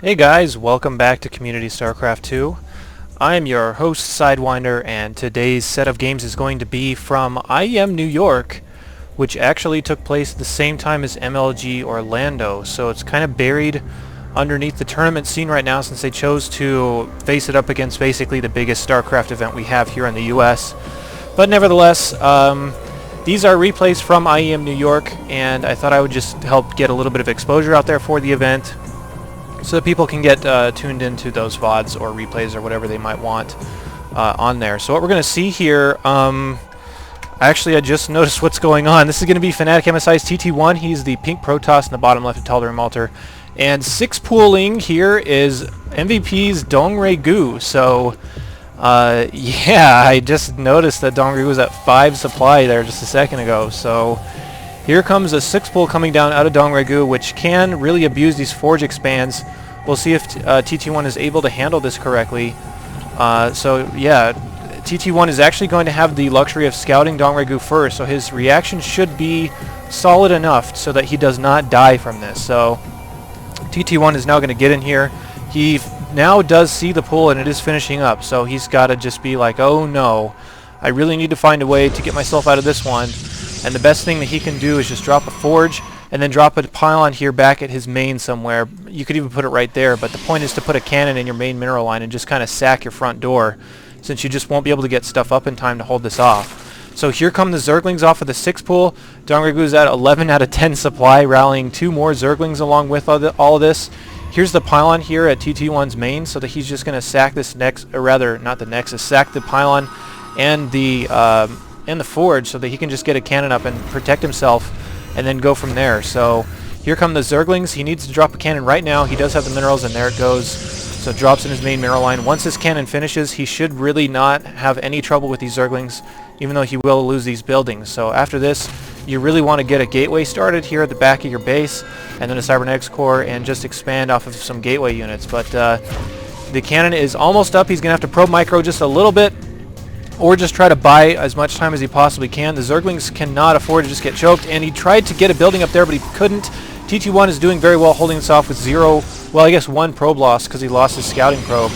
Hey guys, welcome back to Community Starcraft 2. I'm your host Sidewinder, and today's set of games is going to be from IEM New York, which actually took place at the same time as MLG Orlando, so it's kind of buried underneath the tournament scene right now since they chose to face it up against basically the biggest Starcraft event we have here in the US. But nevertheless, these are replays from IEM New York, and I thought I would just help get a little bit of exposure out there for the event, so that people can get tuned into those VODs or replays or whatever they might want on there. So what we're going to see here, actually I just noticed what's going on. This is going to be FnaticMSI'TT1. He's the pink Protoss in the bottom left of Tal'Darim Altar. And 6 pooling here is MVP'sDongRaeGu. So yeah, I just noticed that DongRaeGu was at 5 supply there just a second ago. So here comes a 6 pull coming down out of DongRaeGu, which can really abuse these Forge expands. We'll see if TT1 is able to handle this correctly. So yeah, TT1 is actually going to have the luxury of scouting DongRaeGu first, so his reaction should be solid enough so that he does not die from this. So TT1 is now going to get in here. He now does see the pull, and it is finishing up, so he's got to just be like, oh no, I really need to find a way to get myself out of this one. And the best thing that he can do is just drop a Forge and then drop a pylon here back at his main somewhere. You could even put it right there, but the point is to put a cannon in your main mineral line and just kind of sack your front door, since you just won't be able to get stuff up in time to hold this off. So here come the Zerglings off of the 6 pool. DongRaeGu's at 11 out of 10 supply, rallying 2 more Zerglings along with all of this. Here's the pylon here at TT1's main, so that he's just going to sack this next, or rather, not the Nexus, sack the pylon and the Forge, so that he can just get a cannon up and protect himself and then go from there. So here come the Zerglings. He needs to drop a cannon right now. He does have the minerals, and there it goes. So it drops in his main mineral line. Once this cannon finishes, he should really not have any trouble with these Zerglings, even though he will lose these buildings. So after this, you really want to get a gateway started here at the back of your base, and then a Cybernetics core, and just expand off of some gateway units. But the cannon is almost up. He's going to have to probe micro just a little bit, or just try to buy as much time as he possibly can. The Zerglings cannot afford to just get choked, and he tried to get a building up there, but he couldn't. TT1 is doing very well holding this off with 0, well, I guess 1 probe loss because he lost his scouting probe.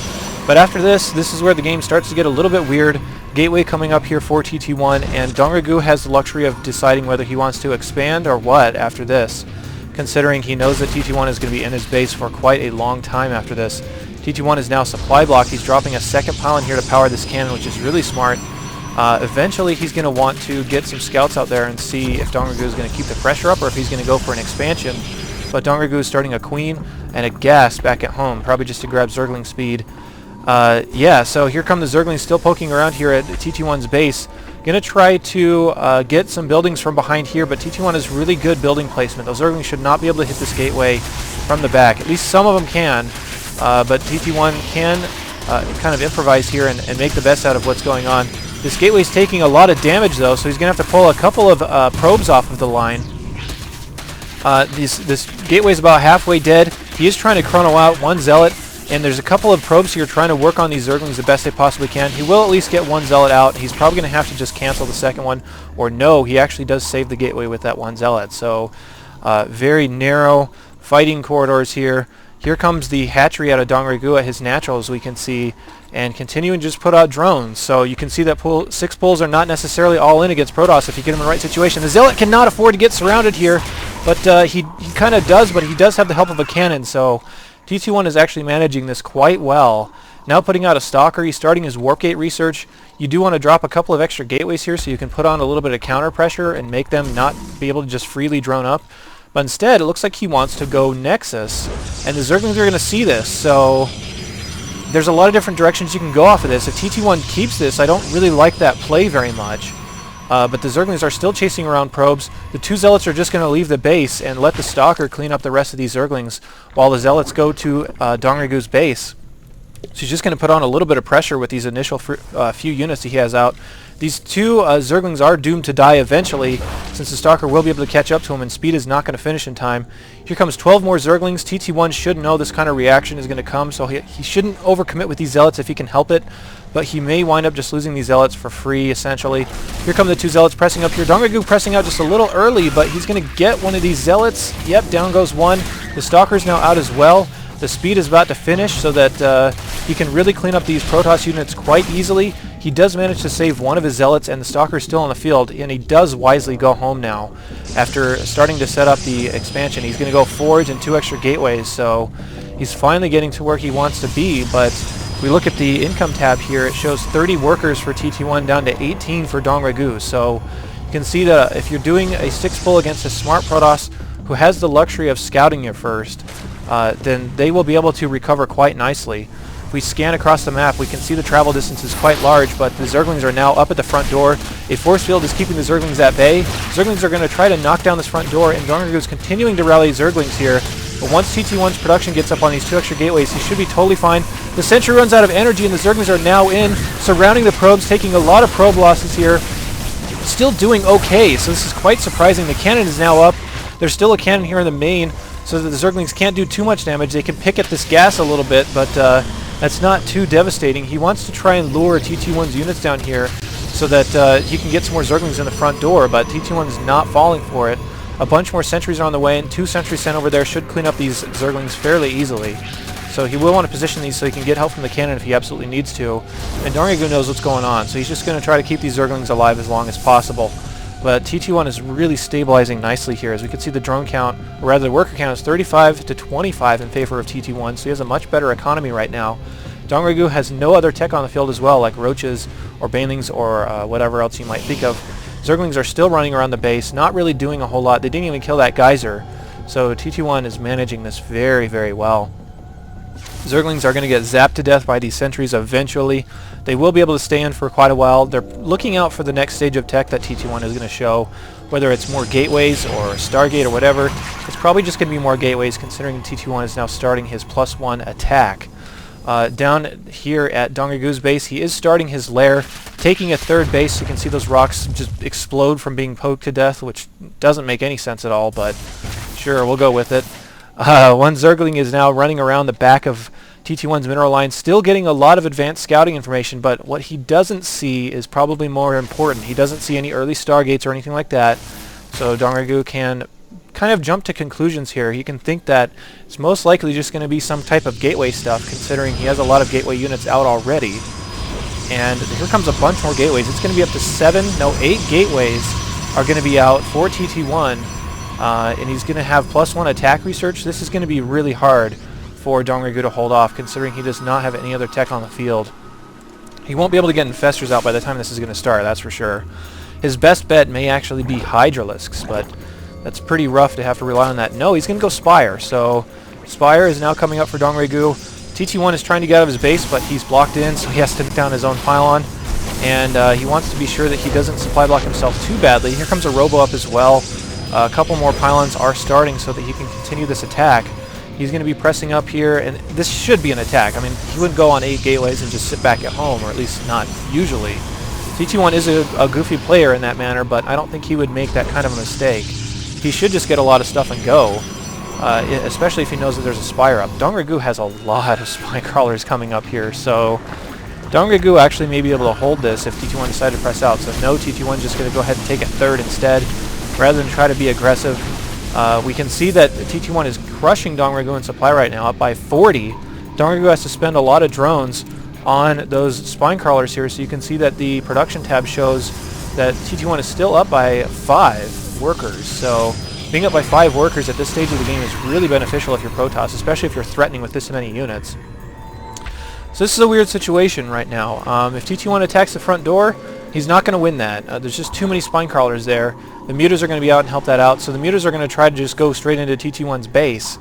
But after this is where the game starts to get a little bit weird. Gateway coming up here for TT1, and DongRaeGu has the luxury of deciding whether he wants to expand or what after this, considering he knows that TT1 is going to be in his base for quite a long time after this. TT1 is now supply blocked. He's dropping a second pylon here to power this cannon, which is really smart. Eventually he's going to want to get some scouts out there and see if DongRaeGu is going to keep the pressure up or if he's going to go for an expansion. But DongRaeGu is starting a Queen and a Gas back at home, probably just to grab Zergling speed. Yeah, so here come the Zerglings still poking around here at TT1's base. Going to try to get some buildings from behind here, but TT1 has really good building placement. Those Zerglings should not be able to hit this gateway from the back. At least some of them can. But TT1 can kind of improvise here and make the best out of what's going on. This gateway's taking a lot of damage though, so he's going to have to pull a couple of probes off of the line. This gateway's about halfway dead. He is trying to chrono out 1 Zealot, and there's a couple of probes here trying to work on these Zerglings the best they possibly can. He will at least get 1 Zealot out. He's probably going to have to just cancel the second one, or no, he actually does save the gateway with that 1 Zealot. So very narrow fighting corridors here. Here comes the hatchery out of DongRaeGu at his natural, as we can see, and continuing to just put out drones. So you can see that 6 pulls are not necessarily all in against Protoss if you get him in the right situation. The Zealot cannot afford to get surrounded here, but he kind of does, but he does have the help of a cannon, so TT1 is actually managing this quite well. Now putting out a Stalker, he's starting his Warp Gate research. You do want to drop a couple of extra gateways here so you can put on a little bit of counter pressure and make them not be able to just freely drone up. But instead, it looks like he wants to go Nexus, and the Zerglings are going to see this, so there's a lot of different directions you can go off of this. If TT1 keeps this, I don't really like that play very much, but the Zerglings are still chasing around probes. The 2 Zealots are just going to leave the base and let the Stalker clean up the rest of these Zerglings, while the Zealots go to DongRaeGu's base. So he's just going to put on a little bit of pressure with these initial few units that he has out. These 2 Zerglings are doomed to die eventually, since the Stalker will be able to catch up to him, and speed is not going to finish in time. Here comes 12 more Zerglings. TT1 should know this kind of reaction is going to come, so he shouldn't overcommit with these Zealots if he can help it, but he may wind up just losing these Zealots for free, essentially. Here come the 2 Zealots pressing up here. DongRaeGu pressing out just a little early, but he's going to get one of these Zealots. Yep, down goes 1. The Stalker's now out as well. The speed is about to finish so that he can really clean up these Protoss units quite easily. He does manage to save one of his Zealots, and the Stalker is still on the field, and he does wisely go home now. After starting to set up the expansion, he's going to go Forge and 2 extra gateways, so he's finally getting to where he wants to be. But if we look at the income tab here, it shows 30 workers for TT1 down to 18 for DongRaeGu. So you can see that if you're doing a 6-pull against a smart Protoss who has the luxury of scouting you first, then they will be able to recover quite nicely. If we scan across the map, we can see the travel distance is quite large, but the Zerglings are now up at the front door. A force field is keeping the Zerglings at bay. Zerglings are going to try to knock down this front door, and DongRaeGu is continuing to rally Zerglings here. But once TT1's production gets up on these 2 extra gateways, he should be totally fine. The sentry runs out of energy, and the Zerglings are now in, surrounding the probes, taking a lot of probe losses here. Still doing okay, so this is quite surprising. The cannon is now up. There's still a cannon here in the main, so that the Zerglings can't do too much damage. They can pick at this gas a little bit, but that's not too devastating. He wants to try and lure TT1's units down here so that he can get some more Zerglings in the front door, but TT1's not falling for it. A bunch more sentries are on the way, and 2 sentries sent over there should clean up these Zerglings fairly easily. So he will want to position these so he can get help from the cannon if he absolutely needs to. And DongRaeGu knows what's going on, so he's just going to try to keep these Zerglings alive as long as possible. But TT1 is really stabilizing nicely here. As we can see, the drone count, or rather the worker count, is 35 to 25 in favor of TT1, so he has a much better economy right now. DongRaeGu has no other tech on the field as well, like roaches or banelings or whatever else you might think of. Zerglings are still running around the base, not really doing a whole lot. They didn't even kill that geyser, so TT1 is managing this very, very well. Zerglings are going to get zapped to death by these sentries eventually. They will be able to stay in for quite a while. They're looking out for the next stage of tech that TT1 is going to show, whether it's more gateways or Stargate or whatever. It's probably just going to be more gateways, considering TT1 is now starting his +1 attack. Down here at DongRaeGu's base, he is starting his lair, taking a 3rd base. You can see those rocks just explode from being poked to death, which doesn't make any sense at all, but sure, we'll go with it. One Zergling is now running around the back of TT1's mineral line, still getting a lot of advanced scouting information, but what he doesn't see is probably more important. He doesn't see any early Stargates or anything like that, so DongRaeGu can kind of jump to conclusions here. He can think that it's most likely just going to be some type of gateway stuff, considering he has a lot of gateway units out already. And here comes a bunch more gateways. It's going to be up to 8 gateways are going to be out for TT1, and he's going to have +1 attack research. This is going to be really hard for DongRaeGu to hold off, considering he does not have any other tech on the field. He won't be able to get infestors out by the time this is going to start, that's for sure. His best bet may actually be Hydralisks, but that's pretty rough to have to rely on that. No, he's going to go Spire, so Spire is now coming up for DongRaeGu. TT1 is trying to get out of his base, but he's blocked in, so he has to take down his own pylon, and he wants to be sure that he doesn't supply block himself too badly. Here comes a Robo up as well. A couple more pylons are starting so that he can continue this attack. He's going to be pressing up here, and this should be an attack. I mean, he wouldn't go on 8 gateways and just sit back at home, or at least not usually. TT1 is a goofy player in that manner, but I don't think he would make that kind of a mistake. He should just get a lot of stuff and go, especially if he knows that there's a Spire up. DongRaeGu has a lot of spine crawlers coming up here, so DongRaeGu actually may be able to hold this if TT1 decided to press out. So no, TT1 is just going to go ahead and take a 3rd instead, rather than try to be aggressive. We can see that TT1 is crushing DongRaeGu in supply right now, up by 40. DongRaeGu has to spend a lot of drones on those spine crawlers here, so you can see that the production tab shows that TT1 is still up by 5 workers. So being up by 5 workers at this stage of the game is really beneficial if you're Protoss, especially if you're threatening with this many units. So this is a weird situation right now. If TT1 attacks the front door, he's not going to win that. There's just too many spine crawlers there. The mutas are going to be out and help that out, so the mutas are going to try to just go straight into TT1's base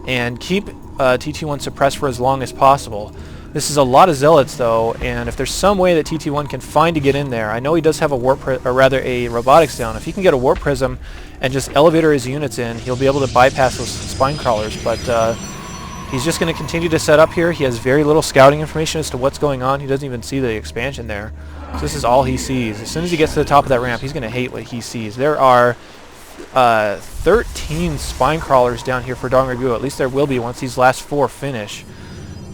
and keep TT1 suppressed for as long as possible. This is a lot of zealots though, and if there's some way that TT1 can find to get in there, I know he does have a a robotics down. If he can get a warp prism and just elevator his units in, he'll be able to bypass those spine crawlers, but he's just going to continue to set up here. He has very little scouting information as to what's going on. He doesn't even see the expansion there. So this is all he sees. As soon as he gets to the top of that ramp, he's going to hate what he sees. There are 13 spine crawlers down here for DongRaeGu. At least there will be once these last 4 finish.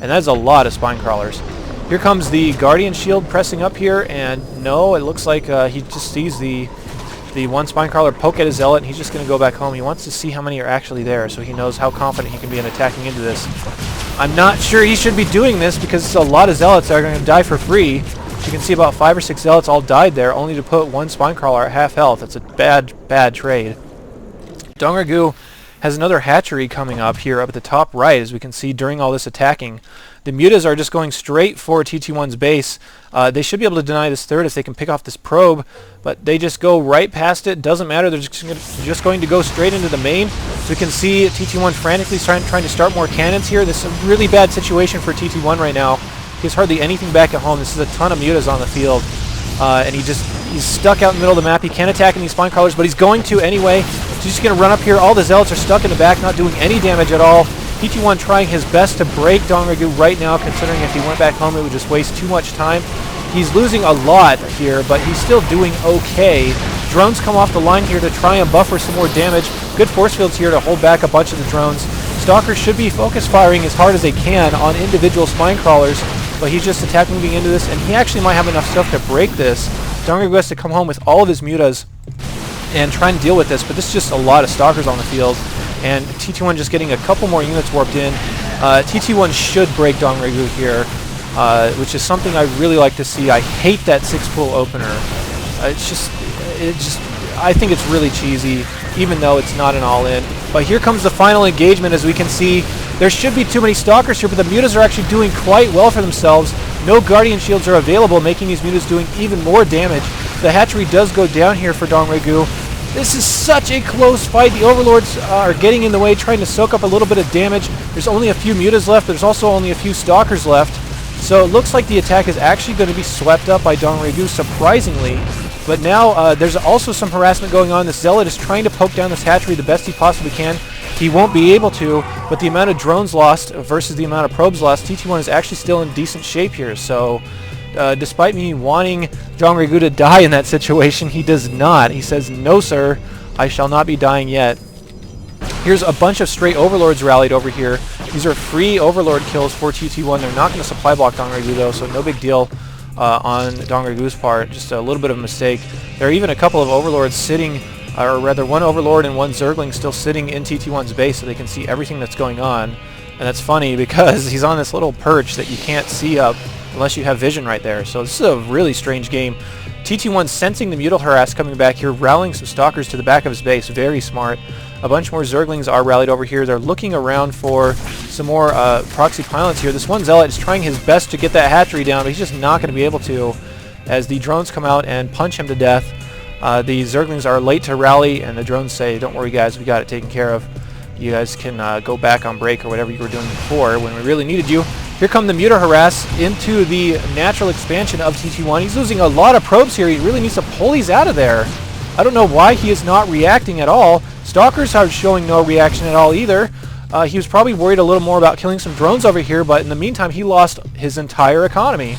And that's a lot of spine crawlers. Here comes the Guardian Shield pressing up here, and no, it looks like he just sees the one spine crawler poke at his zealot, and he's just going to go back home. He wants to see how many are actually there, so he knows how confident he can be in attacking into this. I'm not sure he should be doing this because it's a lot of zealots that are going to die for free. You can see about 5 or 6 zealots all died there, only to put one Spinecrawler at half health. That's a bad trade. DongRaeGu has another hatchery coming up here up at the top right, as we can see during all this attacking. The mutas are just going straight for TT1's base. They should be able to deny this third if they can pick off this probe, but they just go right past it. Doesn't matter. They're just going to go straight into the main. So we can see TT1 frantically trying to start more cannons here. This is a really bad situation for TT1 right now. He has hardly anything back at home. This is a ton of mutas on the field. And he's stuck out in the middle of the map. He can't attack any spine crawlers, but he's going to anyway. So he's just going to run up here. All the zealots are stuck in the back, not doing any damage at all. TT1 trying his best to break DongRaeGu right now, considering if he went back home, it would just waste too much time. He's losing a lot here, but he's still doing okay. Drones come off the line here to try and buffer some more damage. Good force fields here to hold back a bunch of the drones. Stalkers should be focus firing as hard as they can on individual spine crawlers, but he's just attack moving into this, and he actually might have enough stuff to break this. DongRaeGu has to come home with all of his mutas and try and deal with this, but this is just a lot of stalkers on the field, and TT1 just getting a couple more units warped in. TT1 should break DongRaeGu here, which is something I really like to see. I hate that 6-pool opener. I think it's really cheesy, even though it's not an all-in. But here comes the final engagement. As we can see, there should be too many stalkers here, but the mutas are actually doing quite well for themselves. No guardian shields are available, making these mutas doing even more damage. The hatchery does go down here for DongRaeGu. This is such a close fight. The overlords are getting in the way, trying to soak up a little bit of damage. There's only a few mutas left, but there's also only a few stalkers left. So it looks like the attack is actually going to be swept up by DongRaeGu, surprisingly. But now there's also some harassment going on. This zealot is trying to poke down this hatchery the best he possibly can. He won't be able to, but the amount of drones lost versus the amount of probes lost, TT1 is actually still in decent shape here. So despite me wanting DongRaeGu to die in that situation, he does not. He says, "No, sir, I shall not be dying yet." Here's a bunch of stray overlords rallied over here. These are free overlord kills for TT1. They're not going to supply block DongRaeGu though, so no big deal on DongRaeGu's part. Just a little bit of a mistake. There are even a couple of overlords sitting, or rather one overlord and one zergling still sitting in TT1's base, so they can see everything that's going on. And that's funny because he's on this little perch that you can't see up unless you have vision right there. So this is a really strange game. TT1 sensing the mutal harass coming back here, rallying some stalkers to the back of his base. Very smart. A bunch more zerglings are rallied over here. They're looking around for some more proxy pylons here. This one zealot is trying his best to get that hatchery down, but he's just not going to be able to as the drones come out and punch him to death. The zerglings are late to rally, and the drones say, "Don't worry guys, we got it taken care of. You guys can go back on break or whatever you were doing before when we really needed you." Here come the muta harass into the natural expansion of TT1. He's losing a lot of probes here. He really needs to pull these out of there. I don't know why he is not reacting at all. Stalkers are showing no reaction at all either. He was probably worried a little more about killing some drones over here, but in the meantime he lost his entire economy.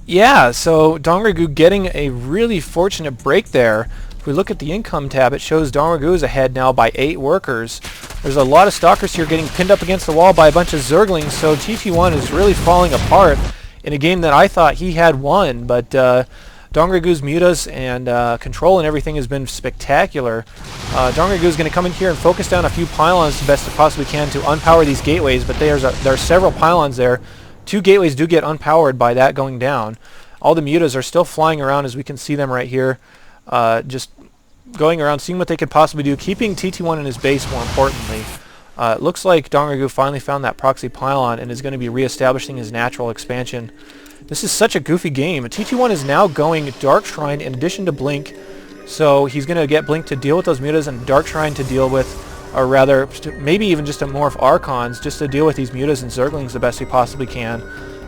Yeah, so DongRaeGu getting a really fortunate break there. If we look at the income tab, it shows DongRaeGu is ahead now by 8 workers. There's a lot of stalkers here getting pinned up against the wall by a bunch of zerglings, so TT1 is really falling apart in a game that I thought he had won, but DongRaeGu's mutas and control and everything has been spectacular. DongRaeGu is going to come in here and focus down a few pylons the best it possibly can to unpower these gateways, but there are several pylons there. 2 gateways do get unpowered by that going down. All the mutas are still flying around, as we can see them right here, just going around, seeing what they could possibly do, keeping TT1 in his base more importantly. It looks like DongRaeGu finally found that proxy pylon and is going to be reestablishing his natural expansion. This is such a goofy game. TT1 is now going Dark Shrine in addition to Blink, so he's going to get Blink to deal with those mutas and Dark Shrine to deal with, or rather, maybe even just to morph Archons, just to deal with these mutas and zerglings the best he possibly can.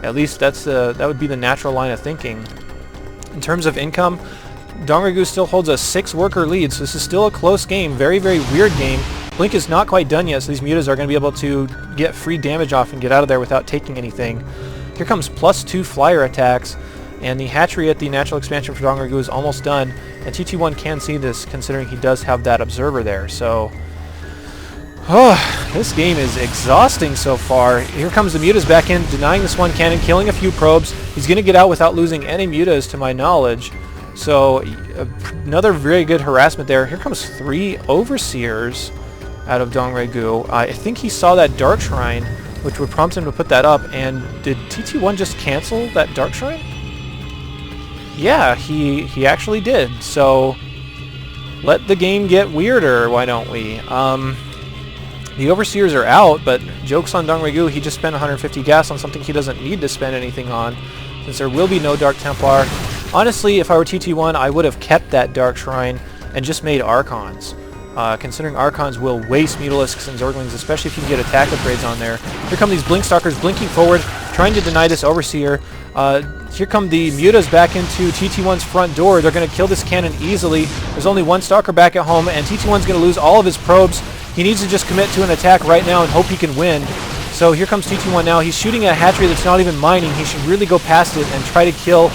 At least that would be the natural line of thinking. In terms of income, DongRaeGu still holds a 6-worker lead, so this is still a close game. Very, very weird game. Blink is not quite done yet, so these mutas are going to be able to get free damage off and get out of there without taking anything. Here comes +2 flyer attacks, and the hatchery at the natural expansion for DongRaeGu is almost done, and TT1 can see this considering he does have that observer there. So, this game is exhausting so far. Here comes the mutas back in, denying this one cannon, killing a few probes. He's going to get out without losing any mutas to my knowledge. So another very good harassment there. Here comes 3 overseers. out of DongRaeGu. I think he saw that Dark Shrine, which would prompt him to put that up, and did TT1 just cancel that Dark Shrine? Yeah, he actually did, so let the game get weirder, why don't we? The Overseers are out, but joke's on DongRaeGu, he just spent 150 gas on something he doesn't need to spend anything on, since there will be no Dark Templar. Honestly, if I were TT1, I would have kept that Dark Shrine and just made Archons. Considering Archons will waste Mutalisks and Zerglings, especially if you can get attack upgrades on there. Here come these Blinkstalkers blinking forward, trying to deny this Overseer. Here come the Mutas back into TT1's front door. They're going to kill this cannon easily. There's only one Stalker back at home, and TT1's going to lose all of his probes. He needs to just commit to an attack right now and hope he can win. So here comes TT1 now. He's shooting at a hatchery that's not even mining. He should really go past it and try to kill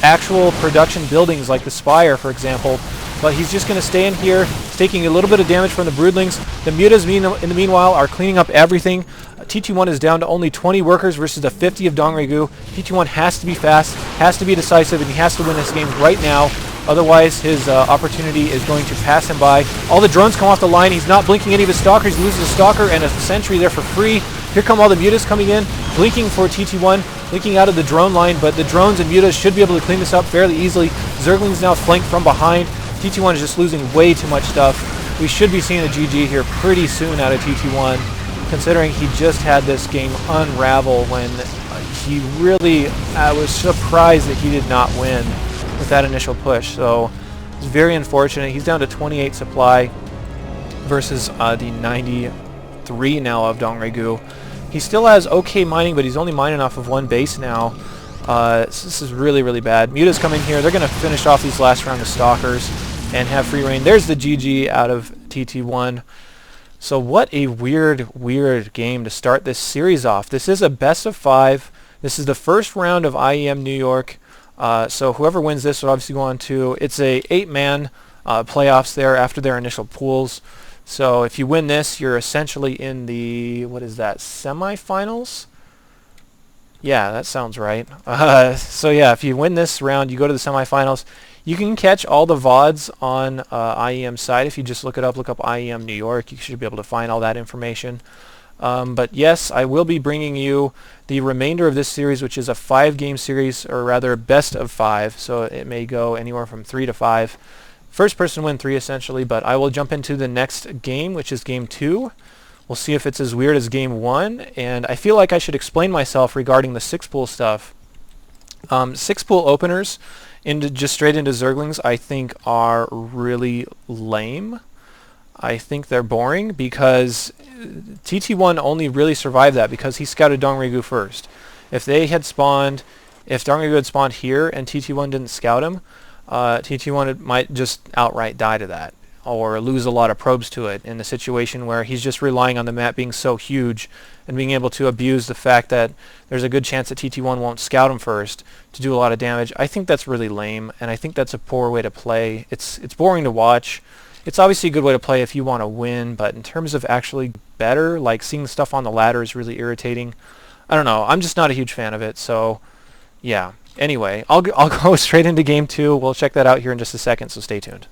actual production buildings like the Spire, for example. But he's just going to stay in here, taking a little bit of damage from the Broodlings. The Mutas, in the meanwhile, are cleaning up everything. TT1 is down to only 20 workers versus the 50 of DongRaeGu. TT1 has to be fast, has to be decisive, and he has to win this game right now. Otherwise, his opportunity is going to pass him by. All the drones come off the line. He's not blinking any of his Stalkers. He loses a Stalker and a Sentry there for free. Here come all the Mutas coming in, blinking for TT1, blinking out of the drone line, but the drones and Mutas should be able to clean this up fairly easily. Zergling's now flanked from behind. TT1 is just losing way too much stuff. We should be seeing a GG here pretty soon out of TT1, considering he just had this game unravel when he really, I was surprised that he did not win with that initial push. So it's very unfortunate. He's down to 28 supply versus the 93 now of DongRaeGu. He still has okay mining, but he's only mining off of one base now. This is really, really bad. Mutas come in here. They're going to finish off these last round of Stalkers and have free reign. There's the GG out of TT1. So what a weird, weird game to start this series off. This is a best of 5. This is the first round of IEM New York. So whoever wins this will obviously go on to, it's a 8-man playoffs there after their initial pools. So if you win this, you're essentially in the, what is that, semifinals? Yeah, that sounds right. So yeah, if you win this round, you go to the semifinals. You can catch all the VODs on IEM's site. If you just look up IEM New York, you should be able to find all that information. But yes, I will be bringing you the remainder of this series, which is a 5-game series, or rather best of 5. So it may go anywhere from 3 to 5. First person win 3 essentially, but I will jump into the next game, which is game 2. We'll see if it's as weird as game 1, and I feel like I should explain myself regarding the 6-pool stuff. 6-pool openers just straight into Zerglings I think are really lame. I think they're boring because TT1 only really survived that because he scouted DongRaeGu first. If DongRaeGu had spawned here and TT1 didn't scout him, TT1 might just outright die to that, or lose a lot of probes to it in a situation where he's just relying on the map being so huge and being able to abuse the fact that there's a good chance that TT1 won't scout him first to do a lot of damage. I think that's really lame, and I think that's a poor way to play. It's boring to watch. It's obviously a good way to play if you want to win, but in terms of actually better, like seeing stuff on the ladder is really irritating. I don't know. I'm just not a huge fan of it, so yeah. Anyway, I'll go straight into game 2. We'll check that out here in just a second, so stay tuned.